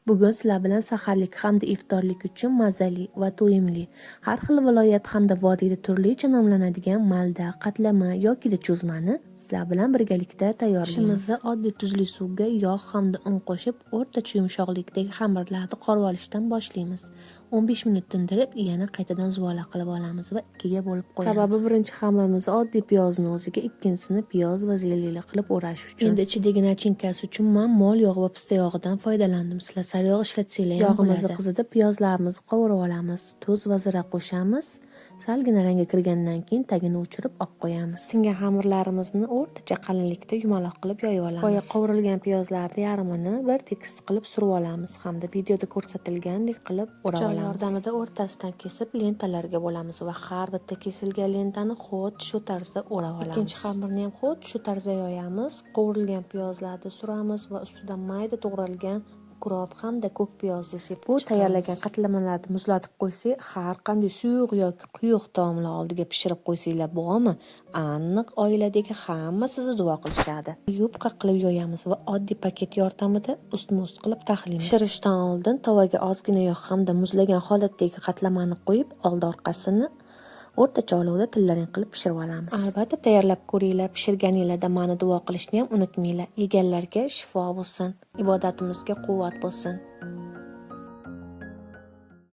Bugun sizlar bilan saharlik hamda iftorlik uchun mazali va to'yimli, har xil viloyat hamda vodiyda turlicha nomlanadigan malda, qatlama yoki cho'zmani sizlar bilan birgalikda tayyorlaymiz. Ishimizda oddiy tuzli suvga yog' hamda un qo'shib, o'rtacha yumshoqlikdagi xamirlarni qorib olishdan boshlaymiz. 15 minut tindirib, yana qaytadan zuvala qilib olamiz va ikkiga bo'lib qo'yamiz. Sababi birinchi xamirimizni oddiy piyozni o'ziga, ikkinchisini piyoz va zelili qilib o'rash uchun. Endi ichidagi nachinkasi uchun men mol yog' va pista yog'idan foydalandim. Sizlar sariyog' ishlatsanglar ham bo'ladi. Yog'imizni qizitib, piyozlarimizni qovurib olamiz. Tuz va zira qo'shamiz. Salgina rangga kirgandan keyin tagini o'chirib olib qo'yamiz. Tingan xamirlarimizni o'rtacha qalinlikda yumaloq qilib yoyib olamiz. Boya qovurilgan piyozlarning yarmini bir tekis qilib surib olamiz hamda videoda ko'rsatilgandek qilib o'rab olamiz. Yordamida o'rtasidan kesib lentalarga bo'lamiz va har bitta kesilgan lentani xuddi shu tarzda o'rab olamiz. Ikkinchi xamirni ham xuddi shu tarzda yoyamiz. Qovurilgan piyozlarni suramiz va ustidan mayda to'g'ralgan ukrop hamda ko'k piyozni sepib bu tayyorlagan qatlamalarni muzlatib qo'ysak, har qanday suyuq yoki quyuq taomlar oldiga pishirib qo'ysanglar bo'lmi, aniq oiladagi hamma sizni duo qilishadi. Yupqa qilib yoyamiz va oddiy paket yordamida ustma-ust qilib taxlaymiz. Pishirishdan oldin tovaga ozgina yog' hamda muzlagan holatdagi qatlamani qo'yib, oldi-orqasini o'rtacha olovda tillarang qilib pishirib olamiz. Albatta tayyorlab ko'ringlar, pishirganinglarda meni duo qilishni ham unutmanglar. Yeganlarga shifo bo'lsin, ibodatimizga quvvat bo'lsin.